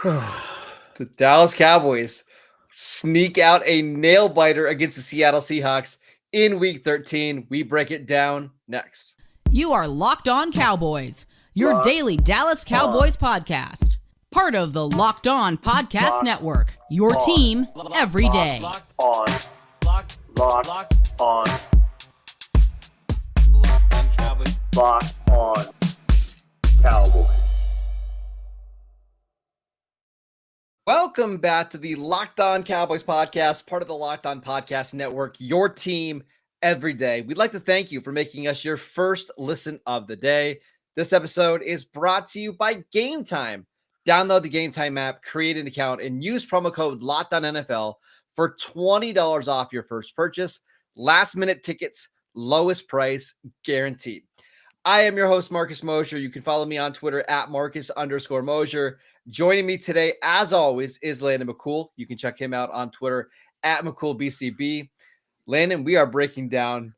The Dallas Cowboys sneak out a nail biter against the Seattle Seahawks in Week 13. We break it down next. You are Locked On Cowboys, your daily Dallas Cowboys podcast. Part of the Locked On Podcast Network, your team every day. Locked On Cowboys. Welcome back to the Locked On Cowboys podcast, part of the Locked On Podcast Network, your team every day. We'd like to thank you for making us your first listen of the day. This episode is brought to you by Gametime. Download the Gametime app, create an account, and use promo code LOCKEDONNFL for $20 off your first purchase. Last minute tickets, lowest price guaranteed. I am your host, Marcus Mosher. You can follow me on Twitter at Marcus_Mosher. Joining me today, as always, is Landon McCool. You can check him out on Twitter at McCoolBCB. Landon, we are breaking down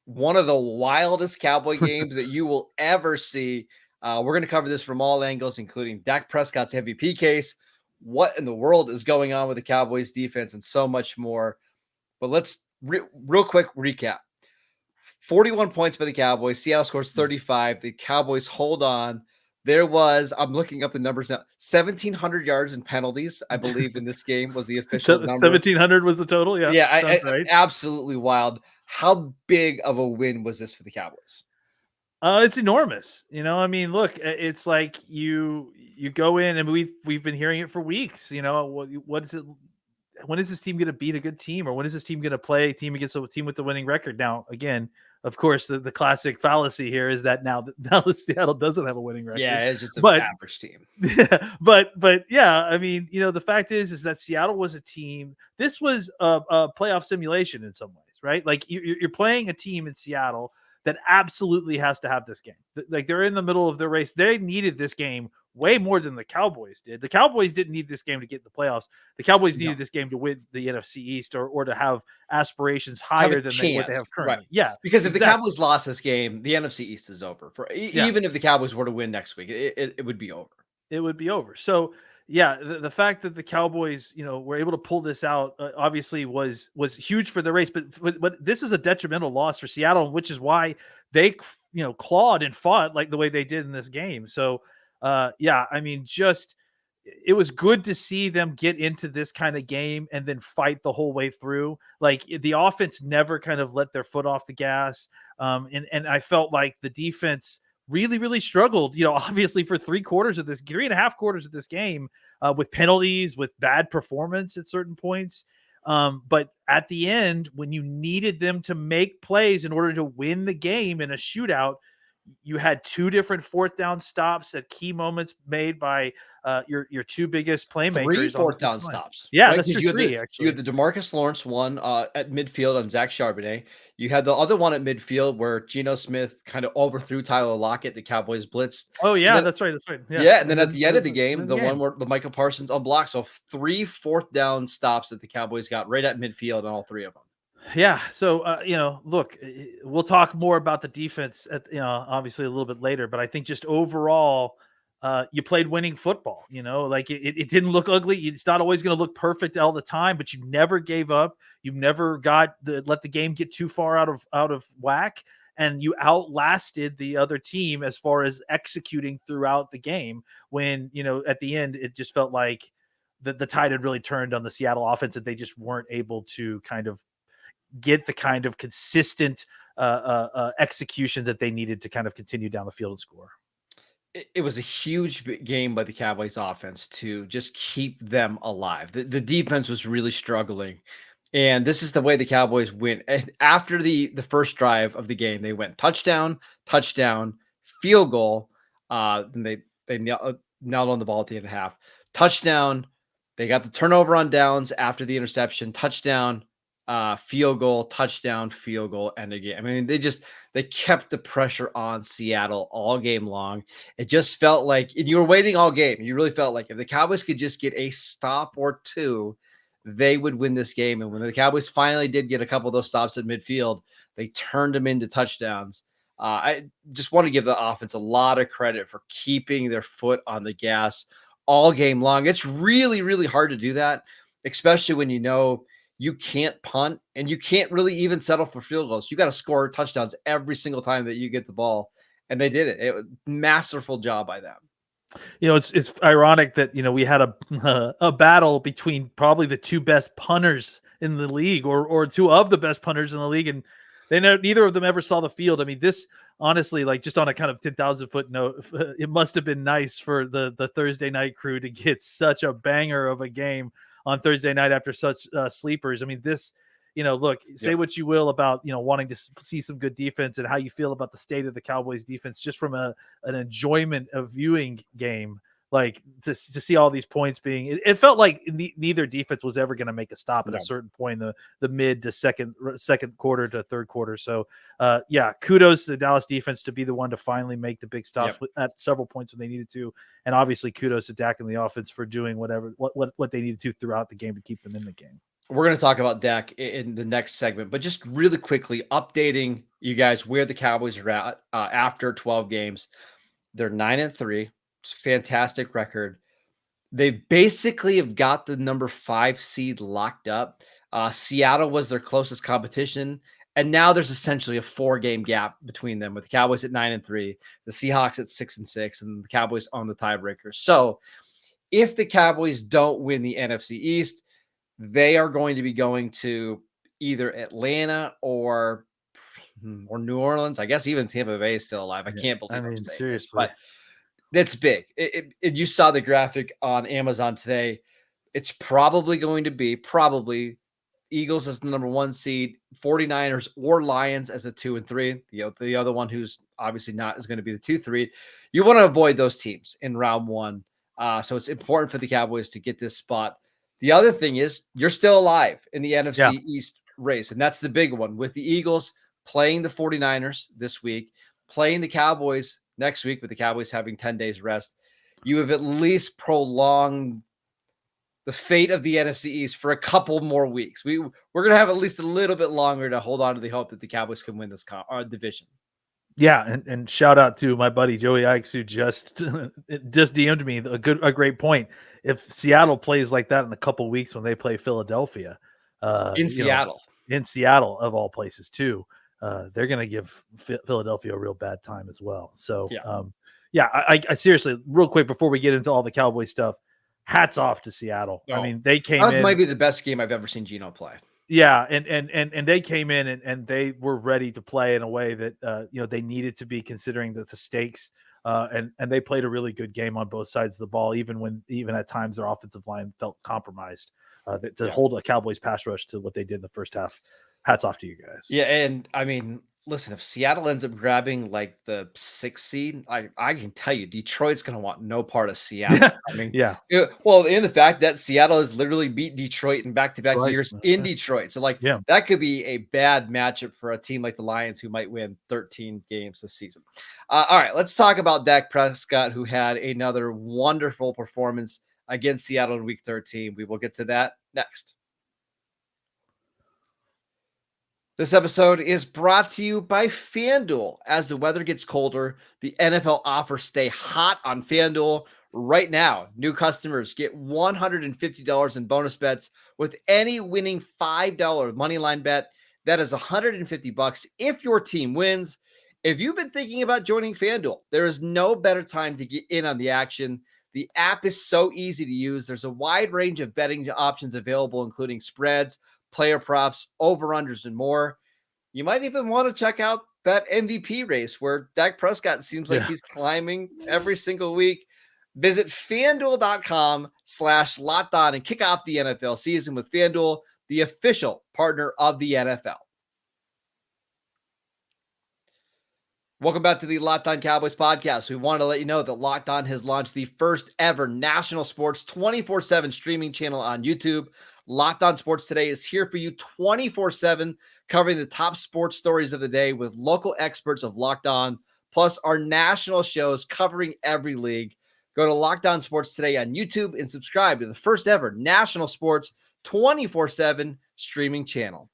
one of the wildest Cowboy games that you will ever see. We're going to cover this from all angles, including Dak Prescott's MVP case, what in the world is going on with the Cowboys defense, and so much more. But let's real quick recap. 41 points by the Cowboys. Seattle scores 35. The Cowboys hold on. There was, I'm looking up the numbers now, 1,700 yards in penalties, I believe, in this game was the official number. 1,700 was the total? Yeah, right. Absolutely wild. How big of a win was this for the Cowboys? It's enormous. I mean, look, it's like you go in, and we've been hearing it for weeks. What is it? When is this team going to beat a good team, or when is this team going to play a team against a team with the winning record? Now, again, of course, the classic fallacy here is that now that Seattle doesn't have a winning record. Yeah, it's just an average team. Yeah, but yeah, I mean, the fact is that Seattle was a team. This was a playoff simulation in some ways, right? Like you're playing a team in Seattle that absolutely has to have this game. Like they're in the middle of their race. They needed this game way more than the Cowboys did. The Cowboys didn't need this game to get in the playoffs. The Cowboys needed this game to win the NFC East or to have aspirations higher than what they have currently. Right. Yeah, because if the Cowboys lost this game, the NFC East is over. Even if the Cowboys were to win next week, it would be over. It would be over. So yeah, the fact that the Cowboys, were able to pull this out, obviously was huge for the race. But this is a detrimental loss for Seattle, which is why they, clawed and fought like the way they did in this game. So, yeah, I mean, it was good to see them get into this kind of game and then fight the whole way through. Like the offense never kind of let their foot off the gas, and I felt like the defense really, really struggled, obviously for 3.5 quarters of this game, with penalties, with bad performance at certain points. But at the end, when you needed them to make plays in order to win the game in a shootout, you had 2 different 4th down stops at key moments made by your 2 biggest playmakers. 3 4th down stops. Yeah, right? that's you 3, actually. You had the DeMarcus Lawrence one at midfield on Zach Charbonnet. You had the other one at midfield where Geno Smith kind of overthrew Tyler Lockett. The Cowboys blitzed. Oh, yeah, then, that's right. Yeah, and then at the end of the game, the one where the Micah Parsons unblocked. So 3 4th down stops that the Cowboys got right at midfield on all 3 of them. Yeah. So, look, we'll talk more about the defense obviously a little bit later, but I think just overall, you played winning football, like it didn't look ugly. It's not always going to look perfect all the time, but you never gave up. You never let the game get too far out of whack, and you outlasted the other team as far as executing throughout the game when, at the end, it just felt like the tide had really turned on the Seattle offense and they just weren't able to kind of get the kind of consistent execution that they needed to kind of continue down the field and score. It was a huge game by the Cowboys offense to just keep them alive. The defense was really struggling, and this is the way the Cowboys win. And after the first drive of the game, they went touchdown, field goal. And they nailed on the ball at the end of half. Touchdown. They got the turnover on downs after the interception. Touchdown. Field goal, touchdown, field goal, end of game. I mean, they kept the pressure on Seattle all game long. It just felt like, and you were waiting all game. You really felt like if the Cowboys could just get a stop or 2, they would win this game. And when the Cowboys finally did get a couple of those stops at midfield, they turned them into touchdowns. I just want to give the offense a lot of credit for keeping their foot on the gas all game long. It's really, really hard to do that, especially when you know you can't punt and you can't really even settle for field goals. You got to score touchdowns every single time that you get the ball. And they did it. It was a masterful job by them. It's ironic that, we had a battle between probably the two best punters in the league, or two of the best punters in the league, and neither of them ever saw the field. I mean, this honestly, like, just on a kind of 10,000 foot note, it must have been nice for the Thursday night crew to get such a banger of a game on Thursday night after such sleepers. I mean, this, look, say what you will about, wanting to see some good defense and how you feel about the state of the Cowboys defense, just from an enjoyment of viewing game, like to see all these points being, it felt like neither defense was ever going to make a stop at a certain point in the mid to second quarter to third quarter. So kudos to the Dallas defense to be the one to finally make the big stops at several points when they needed to. And obviously kudos to Dak and the offense for doing what they needed to throughout the game to keep them in the game. We're going to talk about Dak in the next segment, but just really quickly updating you guys where the Cowboys are at after 12 games. They're 9-3. It's a fantastic record. They basically have got the number 5 seed locked up. Seattle was their closest competition, and now there's essentially a 4-game gap between them, with the Cowboys at 9-3, the Seahawks at 6-6, and the Cowboys on the tiebreaker. So if the Cowboys don't win the NFC East, they are going to be going to either Atlanta or New Orleans. I guess even Tampa Bay is still alive. I can't believe I'm saying seriously. this, but that's big. You saw the graphic on Amazon today. It's probably going to be Eagles as the number 1 seed, 49ers or Lions as the 2 and 3. The other one who's obviously not is going to be the 2-3. You want to avoid those teams in round 1. So it's important for the Cowboys to get this spot. The other thing is you're still alive in the NFC East race, and that's the big one, with the Eagles playing the 49ers this week, playing the Cowboys next week, with the Cowboys having 10 days rest. You have at least prolonged the fate of the NFC East for a couple more weeks. We're going to have at least a little bit longer to hold on to the hope that the Cowboys can win this division. Yeah, and shout out to my buddy Joey Ikes, who just DM'd me a great point. If Seattle plays like that in a couple weeks when they play Philadelphia, in Seattle of all places too, they're going to give Philadelphia a real bad time as well. So I seriously, real quick before we get into all the Cowboy stuff, hats off to Seattle. I mean, they came in. That might be the best game I've ever seen Geno play. Yeah, and they came in and they were ready to play in a way that they needed to be, considering the stakes. And they played a really good game on both sides of the ball, even at times their offensive line felt compromised. To hold a Cowboys pass rush to what they did in the first half, hats off to you guys. Yeah, and I mean, listen, if Seattle ends up grabbing like the 6th seed, I can tell you Detroit's going to want no part of Seattle. I mean, well, in the fact that Seattle has literally beat Detroit in back-to-back years in Detroit. So that could be a bad matchup for a team like the Lions, who might win 13 games this season. All right, let's talk about Dak Prescott, who had another wonderful performance against Seattle in week 13. We will get to that next. This episode is brought to you by FanDuel. As the weather gets colder, the NFL offers stay hot on FanDuel. Right now, new customers get $150 in bonus bets with any winning $5 moneyline bet. That is $150 if your team wins. If you've been thinking about joining FanDuel, there is no better time to get in on the action. The app is so easy to use. There's a wide range of betting options available, including spreads, player props, over-unders, and more. You might even want to check out that MVP race where Dak Prescott seems like he's climbing every single week. Visit FanDuel.com/LockedOn and kick off the NFL season with FanDuel, the official partner of the NFL. Welcome back to the Locked On Cowboys podcast. We wanted to let you know that Locked On has launched the first ever national sports 24/7 streaming channel on YouTube. Locked On Sports Today is here for you 24/7, covering the top sports stories of the day with local experts of Locked On, plus our national shows covering every league. Go to Locked On Sports Today on YouTube and subscribe to the first ever national sports 24/7 streaming channel.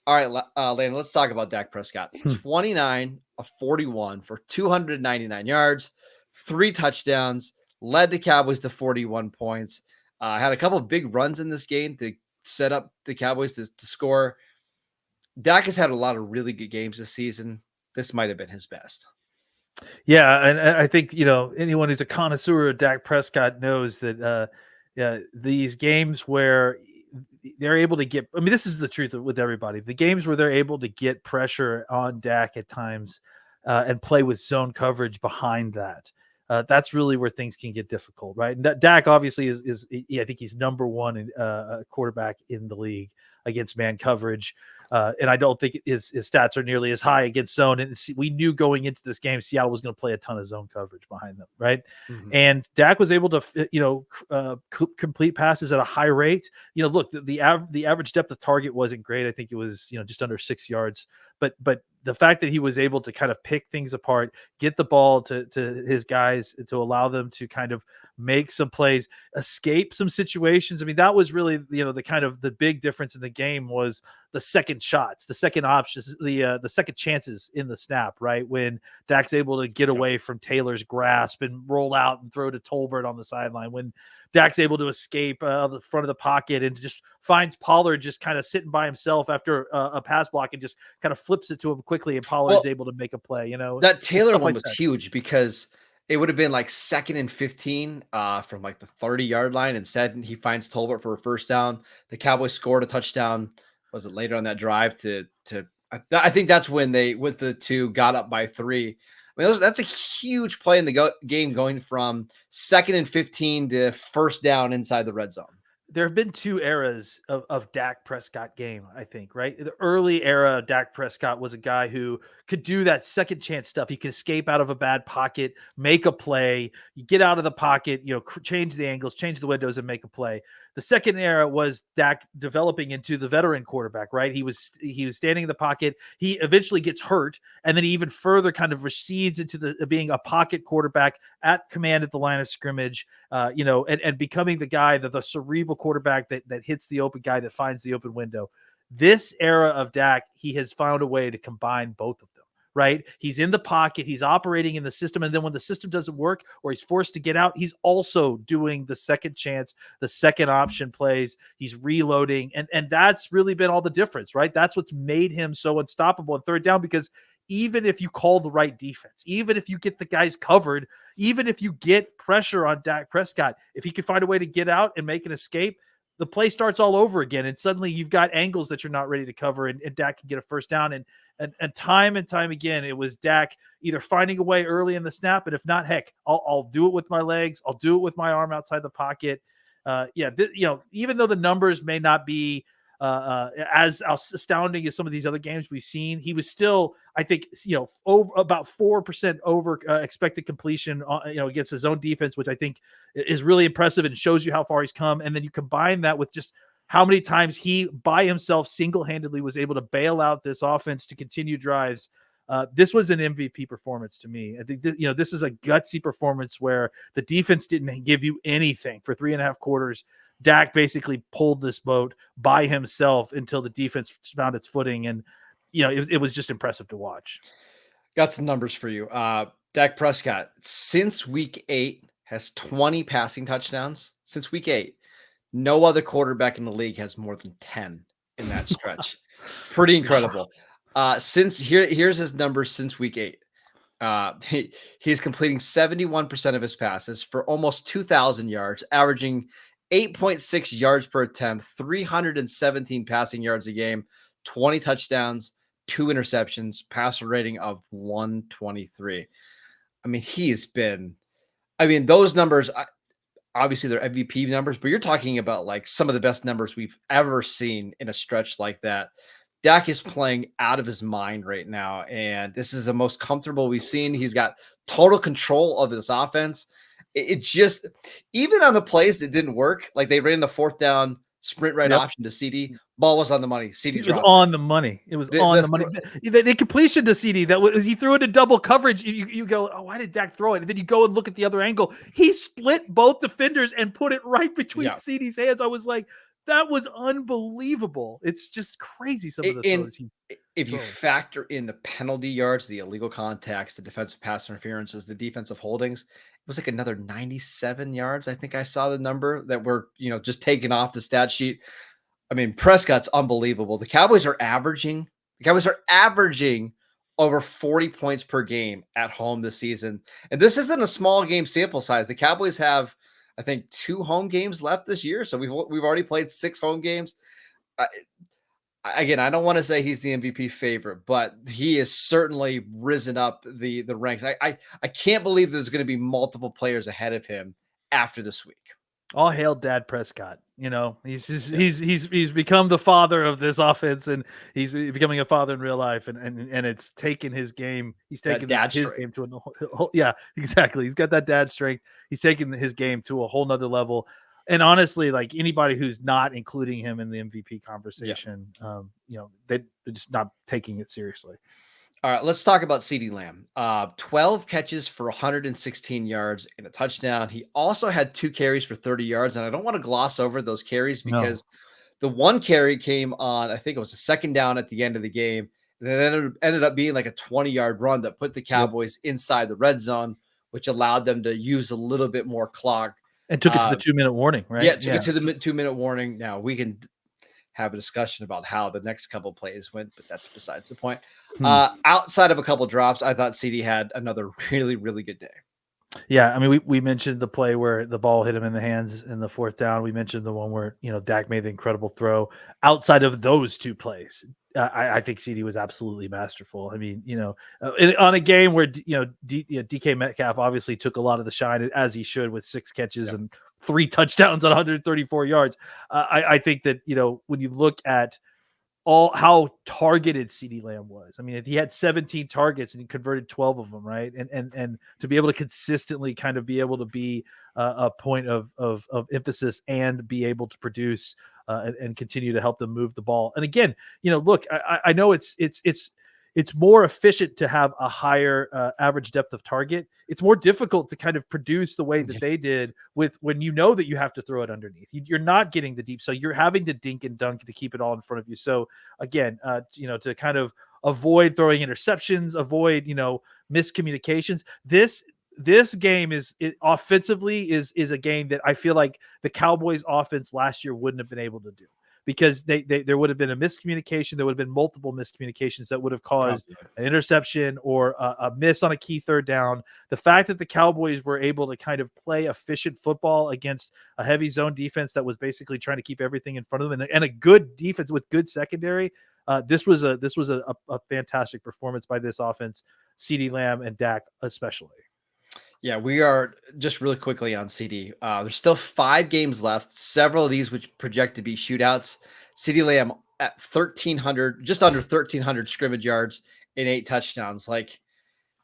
All right, Landon, let's talk about Dak Prescott. 29 of 41 for 299 yards, 3 touchdowns. led the Cowboys to 41 points. Had a couple of big runs in this game to set up the Cowboys to score. Dak has had a lot of really good games this season. This might have been his best. Yeah, and I think, anyone who's a connoisseur of Dak Prescott knows that these games where they're able to get, I mean, this is the truth with everybody. The games where they're able to get pressure on Dak at times and play with zone coverage behind that. That's really where things can get difficult, right? And Dak obviously is I think he's number one quarterback in the league against man coverage. And I don't think his stats are nearly as high against zone. And we knew going into this game, Seattle was going to play a ton of zone coverage behind them, right? Mm-hmm. And Dak was able to, complete passes at a high rate. Look, the average depth of target wasn't great. I think it was, just under 6 yards. But the fact that he was able to kind of pick things apart, get the ball to his guys to allow them to kind of make some plays, escape some situations. I mean, that was really, the kind of the big difference in the game was the second shots, the second options, the second chances in the snap, right? When Dak's able to get away from Taylor's grasp and roll out and throw to Tolbert on the sideline, when Dak's able to escape the front of the pocket and just finds Pollard just kind of sitting by himself after a pass block and just kind of flips it to him quickly, and Pollard's able to make a play. That Taylor one was huge because it would have been like 2nd and 15 from like the 30-yard line. Instead, he finds Tolbert for a first down. The Cowboys scored a touchdown. Was it later on that drive I think that's when they, with the 2, got up by 3. I mean, that's a huge play in the game, going from 2nd and 15 to first down inside the red zone. There have been 2 eras of Dak Prescott game, I think, right? The early era of Dak Prescott was a guy who could do that second chance stuff. He could escape out of a bad pocket, make a play, you get out of the pocket, change the angles, change the windows, and make a play. The second era was Dak developing into the veteran quarterback, right? He was standing in the pocket. He eventually gets hurt, and then he even further kind of recedes into being a pocket quarterback at command at the line of scrimmage, and becoming the guy, the cerebral quarterback that hits the open guy, that finds the open window. This era of Dak, he has found a way to combine both of them, right? He's in the pocket, he's operating in the system, and then when the system doesn't work or he's forced to get out, he's also doing the second chance, the second option plays. He's reloading, and that's really been all the difference, right? That's what's made him so unstoppable on third down, because even if you call the right defense, even if you get the guys covered, even if you get pressure on Dak Prescott, if he can find a way to get out and make an escape, the play starts all over again. And suddenly you've got angles that you're not ready to cover, and Dak can get a first down. And time again, it was Dak either finding a way early in the snap, and if not, heck, I'll do it with my legs. I'll do it with my arm outside the pocket. Even though the numbers may not be as astounding as some of these other games we've seen, he was still, I think, over about 4% over expected completion, against his own defense, which I think is really impressive and shows you how far he's come. And then you combine that with just how many times he by himself single-handedly was able to bail out this offense to continue drives. This was an MVP performance to me. I think this is a gutsy performance where the defense didn't give you anything for 3.5 quarters. Dak basically pulled this boat by himself until the defense found its footing. And, it was just impressive to watch. Got some numbers for you. Dak Prescott, since week 8, has 20 passing touchdowns. Since week 8, no other quarterback in the league has more than 10 in that stretch. Pretty incredible. Here's his numbers since week 8. He's completing 71% of his passes for almost 2,000 yards, averaging 8.6 yards per attempt, 317 passing yards a game, 20 touchdowns, 2 interceptions, passer rating of 123. I mean, those numbers, obviously they're MVP numbers, but you're talking about like some of the best numbers we've ever seen in a stretch like that. Dak is playing out of his mind right now, and this is the most comfortable we've seen. He's got total control of this offense. It just, even on the plays that didn't work, like they ran the 4th down sprint right option to CeeDee, ball was on the money. CeeDee was on the money. It was on the money. The completion to CeeDee, that was, he threw it in double coverage. You go, oh, why did Dak throw it? And then you go and look at the other angle. He split both defenders and put it right between CeeDee's hands. I was like, That was unbelievable. It's just crazy some of the throws he's if you throwing. factor in the penalty yards, the illegal contacts, the defensive pass interferences, the defensive holdings, it was like another 97 yards. I think I saw the number that were, just taken off the stat sheet. I mean, Prescott's unbelievable. The Cowboys are averaging over 40 points per game at home this season. And this isn't a small game sample size. The Cowboys have, I think, 2 home games left this year. So we've already played 6 home games. Again, I don't want to say he's the MVP favorite, but he has certainly risen up the ranks. I can't believe there's going to be multiple players ahead of him after this week. All hail Dak Prescott. He's become the father of this offense, and he's becoming a father in real life. And it's taken his game. He's taken his game to exactly. He's got that dad strength. He's taken his game to a whole nother level. And honestly, like anybody who's not including him in the MVP conversation, they're just not taking it seriously. All right, let's talk about CeeDee Lamb. 12 catches for 116 yards and a touchdown. He also had 2 carries for 30 yards, and I don't want to gloss over those carries because the one carry came on, I think it was a second down at the end of the game, and it ended up being like a 20-yard run that put the Cowboys inside the red zone, which allowed them to use a little bit more clock. And took it to the 2-minute warning, right? Yeah, took it to the 2-minute warning. Now, we can have a discussion about how the next couple plays went, but that's besides the point. Outside of a couple drops, I thought CeeDee had another really, really good day. Yeah, I mean, we mentioned the play where the ball hit him in the hands in the 4th down. We mentioned the one where, Dak made the incredible throw. Outside of those 2 plays, I think CeeDee was absolutely masterful. I mean, on a game where, DK Metcalf obviously took a lot of the shine, as he should, with 6 catches and 3 touchdowns on 134 yards. I think that, when you look at how targeted CeeDee Lamb was. I mean, he had 17 targets and he converted 12 of them, right? And to be able to consistently kind of be able to be a point of emphasis and be able to produce and continue to help them move the ball. And again, look, I know it's more efficient to have a higher average depth of target. It's more difficult to kind of produce the way that they did with when that you have to throw it underneath. You're not getting the deep, so you're having to dink and dunk to keep it all in front of you. So again, to kind of avoid throwing interceptions, avoid miscommunications. This game offensively is a game that I feel like the Cowboys offense last year wouldn't have been able to do. Because there would have been a miscommunication. There would have been multiple miscommunications that would have caused an interception or a miss on a key 3rd down. The fact that the Cowboys were able to kind of play efficient football against a heavy zone defense that was basically trying to keep everything in front of them and a good defense with good secondary. This was a fantastic performance by this offense, CeeDee Lamb and Dak especially. Yeah, we are just really quickly on CeeDee. There's still 5 games left, several of these which project to be shootouts. CeeDee Lamb at 1,300, just under 1,300 scrimmage yards and 8 touchdowns. Like,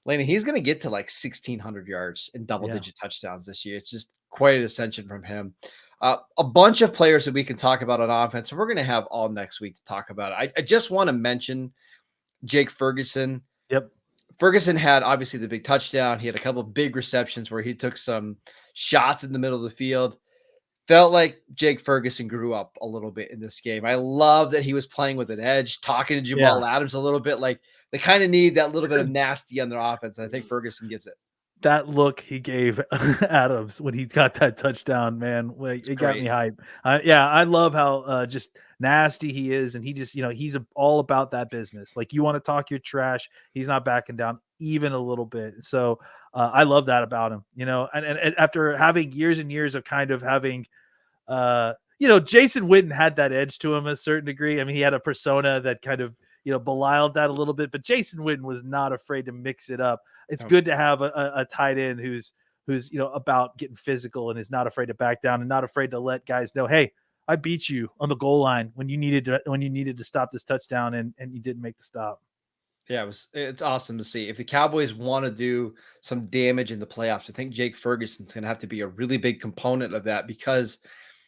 Laney, he's going to get to like 1,600 yards and double-digit touchdowns this year. It's just quite an ascension from him. A bunch of players that we can talk about on offense, and we're going to have all next week to talk about it. I just want to mention Jake Ferguson. Yep. Ferguson had obviously the big touchdown. He had a couple of big receptions where he took some shots in the middle of the field. Felt like Jake Ferguson grew up a little bit in this game. I love that he was playing with an edge, talking to Jamal Adams a little bit. Like, they kind of need that little bit of nasty on their offense. And I think Ferguson gives it. That look he gave Adams when he got that touchdown, man, it got me hype. I love how just nasty he is. And he just, he's all about that business. Like, you want to talk your trash, he's not backing down even a little bit. So I love that about him, and after having years and years of kind of having, Jason Witten had that edge to him a certain degree. I mean, he had a persona that kind of, belied that a little bit, but Jason Witten was not afraid to mix it up. It's good to have a tight end who's about getting physical and is not afraid to back down and not afraid to let guys know, hey, I beat you on the goal line when you needed to stop this touchdown and you didn't make the stop. Yeah, it's awesome to see. If the Cowboys want to do some damage in the playoffs, I think Jake Ferguson's going to have to be a really big component of that because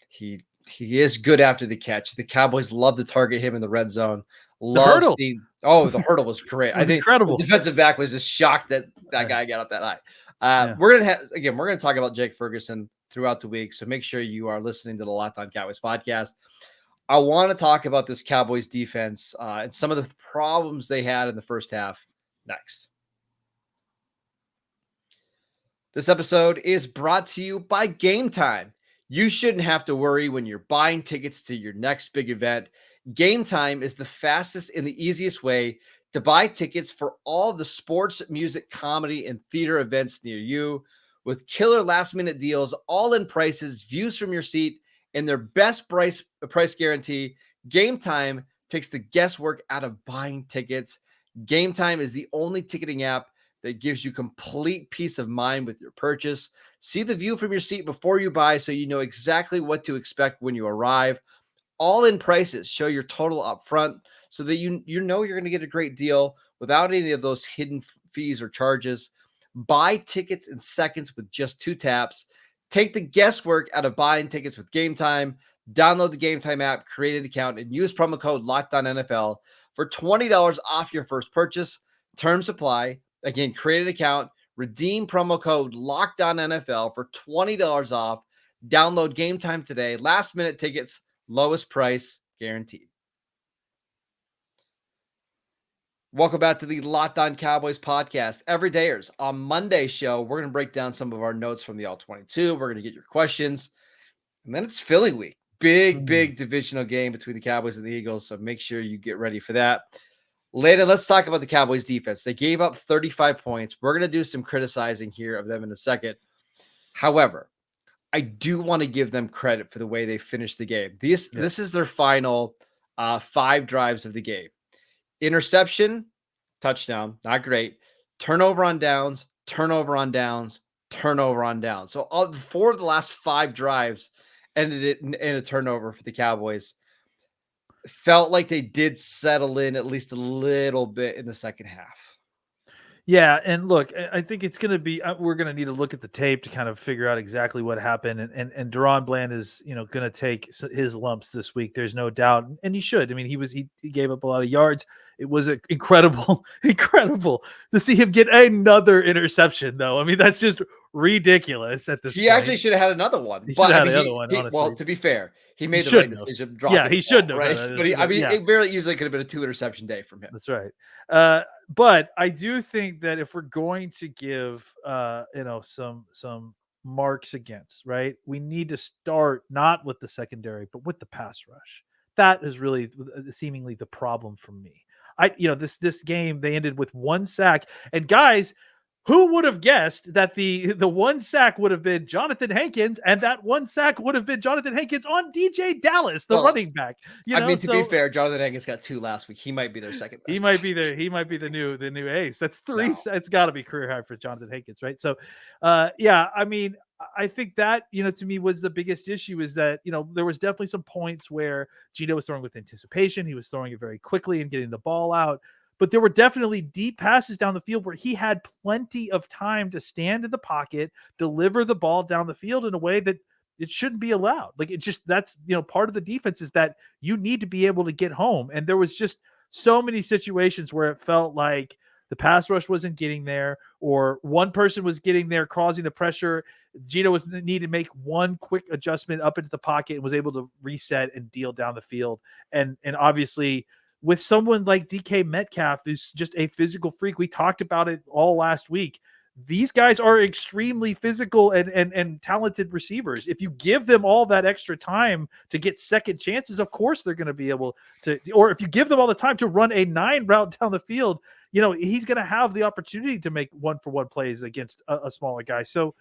he is good after the catch. The Cowboys love to target him in the red zone. The hurdle Was great. I think incredible. The defensive back was just shocked that guy got up that high. We're going to talk about Jake Ferguson throughout the week. So make sure you are listening to the Locked On Cowboys podcast. I want to talk about this Cowboys defense and some of the problems they had in the first half next. This episode is brought to you by Gametime. You shouldn't have to worry when you're buying tickets to your next big event. Gametime is the fastest and the easiest way to buy tickets for all the sports, music, comedy, and theater events near you. With killer last-minute deals, all-in prices, views from your seat, and their best price guarantee, Gametime takes the guesswork out of buying tickets. Gametime is the only ticketing app that gives you complete peace of mind with your purchase. See the view from your seat before you buy so you know exactly what to expect when you arrive. All-in prices show your total up front so that you know you're going to get a great deal without any of those hidden fees or charges. Buy tickets in seconds with just 2 taps. Take the guesswork out of buying tickets with Gametime. Download the Gametime app, create an account, and use promo code LOCKEDONNFL for $20 off your first purchase. Terms apply. Again, create an account, redeem promo code LOCKEDONNFL for $20 off. Download Gametime today. Last-minute tickets, lowest price guaranteed. Welcome back to the Locked On Cowboys podcast. Everydayers, on Monday's show, we're going to break down some of our notes from the All-22. We're going to get your questions. And then it's Philly week. Big divisional game between the Cowboys and the Eagles, so make sure you get ready for that. Later, let's talk about the Cowboys defense. They gave up 35 points. We're going to do some criticizing here of them in a second. However, I do want to give them credit for the way they finished the game. This is their final 5 drives of the game. Interception, touchdown, not great. Turnover on downs, turnover on downs, turnover on downs. So all 4 of the last 5 drives ended it in a turnover for the Cowboys. Felt like they did settle in at least a little bit in the second half. Yeah, and look, I think it's going to be we're going to need to look at the tape to kind of figure out exactly what happened. And Deron Bland is, going to take his lumps this week. There's no doubt, and he should. I mean, he gave up a lot of yards. It was incredible to see him get another interception, though. I mean, that's just ridiculous at this point. He actually should have had another one. He should have had another one, honestly. Well, to be fair, he made the right decision. Yeah, he shouldn't have. Right? But it very easily could have been a 2 interception day from him. That's right. But I do think that if we're going to give some marks against, right, we need to start not with the secondary, but with the pass rush. That is really seemingly the problem for me. This game, they ended with 1 sack. And guys, who would have guessed that the 1 sack would have been Jonathan Hankins, and that 1 sack would have been Jonathan Hankins on DJ Dallas, the running back? To be fair, Jonathan Hankins got 2 last week. He might be their second best. He might be the new ace. That's 3. No. It's got to be career high for Jonathan Hankins, right? So, I mean, I think that, to me was the biggest issue is that, there was definitely some points where Gino was throwing with anticipation. He was throwing it very quickly and getting the ball out. But there were definitely deep passes down the field where he had plenty of time to stand in the pocket, deliver the ball down the field in a way that it shouldn't be allowed. Like that's part of the defense is that you need to be able to get home. And there was just so many situations where it felt like the pass rush wasn't getting there, or one person was getting there, causing the pressure. Gino needed to make one quick adjustment up into the pocket and was able to reset and deal down the field. And obviously, with someone like DK Metcalf, who's just a physical freak, we talked about it all last week. These guys are extremely physical and talented receivers. If you give them all that extra time to get second chances, of course they're going to be able to. Or if you give them all the time to run a 9 route down the field, he's going to have the opportunity to make 1-for-1 plays against a smaller guy. So,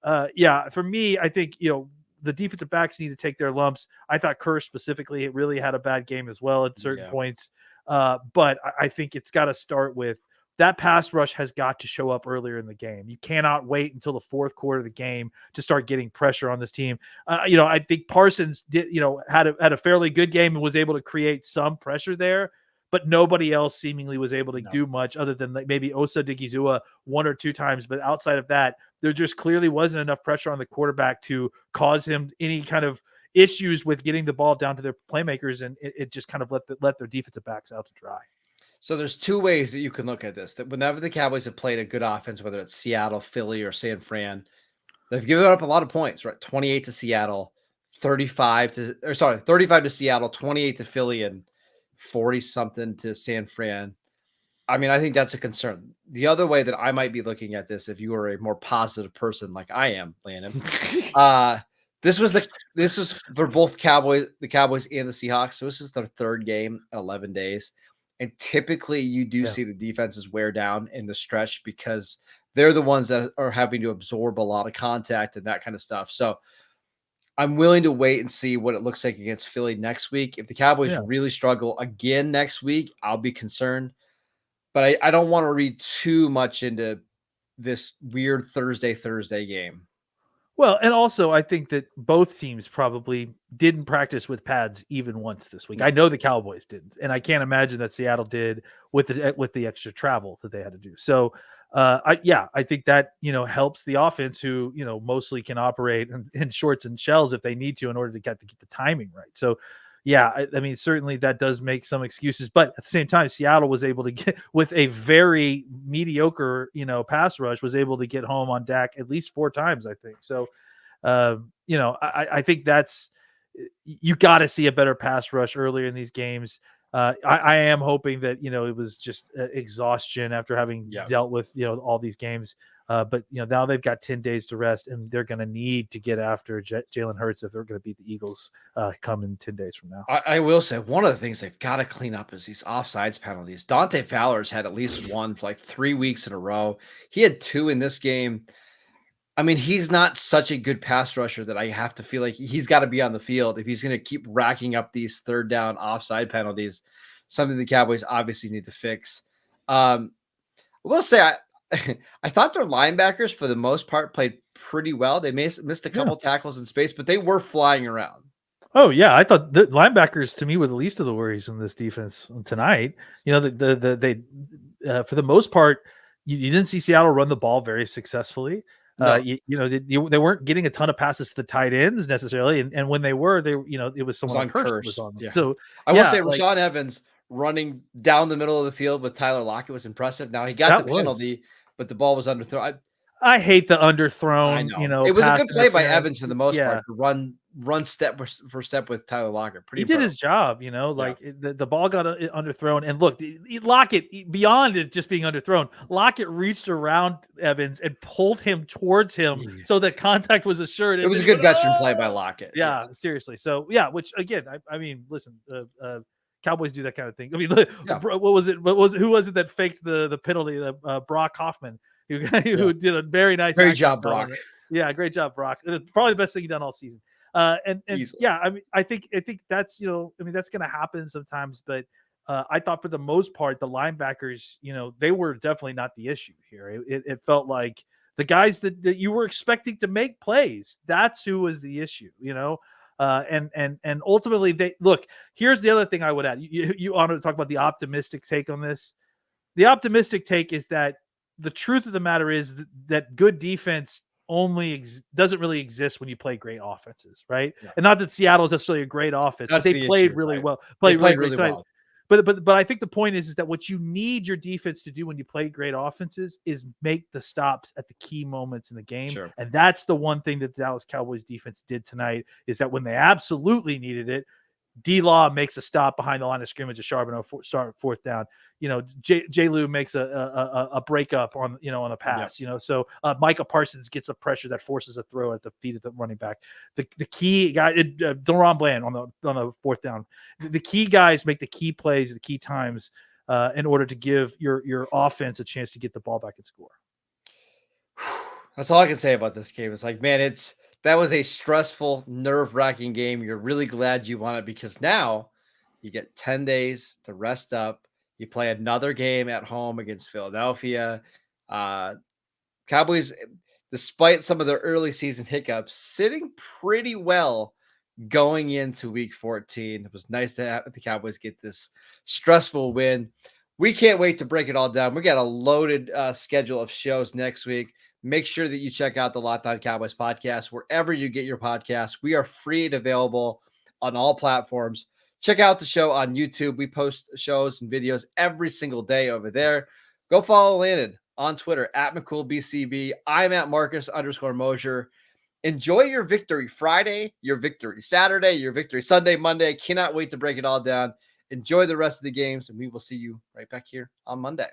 for me, I think the defensive backs need to take their lumps. I thought Kerr specifically really had a bad game as well at certain points. But I think it's got to start with that pass rush has got to show up earlier in the game. You cannot wait until the 4th quarter of the game to start getting pressure on this team. I think Parsons had a fairly good game and was able to create some pressure there, but nobody else seemingly was able to do much other than maybe Osa Digizua 1 or 2 times. But outside of that, there just clearly wasn't enough pressure on the quarterback to cause him any kind of issues with getting the ball down to their playmakers, and it just kind of let their defensive backs out to dry. So there's 2 ways that you can look at this. That whenever the Cowboys have played a good offense, whether it's Seattle, Philly, or San Fran, They've given up a lot of points, right? 28 to Seattle, 35 to Seattle, 28 to Philly, and 40 something to San Fran. I mean, I think that's a concern. The other way that I might be looking at this, if you were a more positive person like I am, Landon, this was for both the Cowboys and the Seahawks. So this is their third game in 11 days. And typically you do see the defenses wear down in the stretch because they're the ones that are having to absorb a lot of contact and that kind of stuff. So I'm willing to wait and see what it looks like against Philly next week. If the Cowboys really struggle again next week, I'll be concerned. But I don't want to read too much into this weird Thursday game. Well, and also I think that both teams probably didn't practice with pads even once this week. I know the Cowboys didn't, and I can't imagine that Seattle did with the extra travel that they had to do. So, I think that helps the offense, who mostly can operate in shorts and shells if they need to in order to get the timing right. So, yeah, I mean, certainly that does make some excuses, but at the same time, Seattle was able to get, with a very mediocre, pass rush, was able to get home on Dak at least 4 times, I think. So, I think you got to see a better pass rush earlier in these games. I am hoping that, it was just exhaustion after having dealt with, all these games. But now they've got 10 days to rest, and they're going to need to get after Jalen Hurts if they're going to beat the Eagles come in 10 days from now. I will say one of the things they've got to clean up is these offsides penalties. Dante Fowler's had at least one for like 3 weeks in a row. He had 2 in this game. I mean, he's not such a good pass rusher that I have to feel like he's got to be on the field if he's going to keep racking up these third down offside penalties, something the Cowboys obviously need to fix. I will say I thought their linebackers, for the most part, played pretty well. They missed a couple tackles in space, but they were flying around. Oh, yeah. I thought the linebackers, to me, were the least of the worries in this defense tonight. They for the most part, you didn't see Seattle run the ball very successfully. No. They weren't getting a ton of passes to the tight ends necessarily, and when they were, it was someone cursed was on them. Yeah. So I will say, Rashaan Evans running down the middle of the field with Tyler Lockett was impressive. Now he got the penalty, but the ball was underthrown. I hate the underthrown. I know. It was a good play by Evans for the most part to run step for step with Tyler Lockett. He did his job, the ball got underthrown. And look, Lockett, beyond it just being underthrown, Lockett reached around Evans and pulled him towards him so that contact was assured. It was a good veteran play by Lockett. Yeah, seriously. So, which again, I mean, listen, Cowboys do that kind of thing. I mean, what was it? Who was it that faked the penalty? Brock Hoffman, who did a very nice job, Brock. Yeah, great job, Brock. Probably the best thing he's done all season. I mean, I think that's that's going to happen sometimes, but I thought for the most part the linebackers, they were definitely not the issue here. It felt like the guys that you were expecting to make plays, that's who was the issue, and ultimately they look. Here's the other thing I would add. You want to talk about the optimistic take on this? The optimistic take is that the truth of the matter is that good defense only doesn't really exist when you play great offenses, right? Yeah. And not that Seattle is necessarily a great offense, but they played really well. Played really well. But I think the point is that what you need your defense to do when you play great offenses is make the stops at the key moments in the game. Sure. And that's the one thing that the Dallas Cowboys defense did tonight, is that when they absolutely needed it, D-Law makes a stop behind the line of scrimmage of Charbonneau start 4th down. J. Lou makes a breakup on a pass. So Micah Parsons gets a pressure that forces a throw at the feet of the running back. The key guy, Deron Bland on the 4th down. The key guys make the key plays, the key times in order to give your offense a chance to get the ball back and score. That's all I can say about this game. It's like, man, that was a stressful, nerve-wracking game. You're really glad you won it because now you get 10 days to rest up. You play another game at home against Philadelphia. Cowboys, despite some of their early season hiccups, sitting pretty well going into week 14. It was nice to have the Cowboys get this stressful win. We can't wait to break it all down. We got a loaded schedule of shows next week. Make sure that you check out the Locked On Cowboys podcast wherever you get your podcasts. We are free and available on all platforms. Check out the show on YouTube. We post shows and videos every single day over there. Go follow Landon on Twitter at McCoolBCB. I'm at Marcus_Mosier. Enjoy your victory Friday, your victory Saturday, your victory Sunday, Monday. Cannot wait to break it all down. Enjoy the rest of the games, and we will see you right back here on Monday.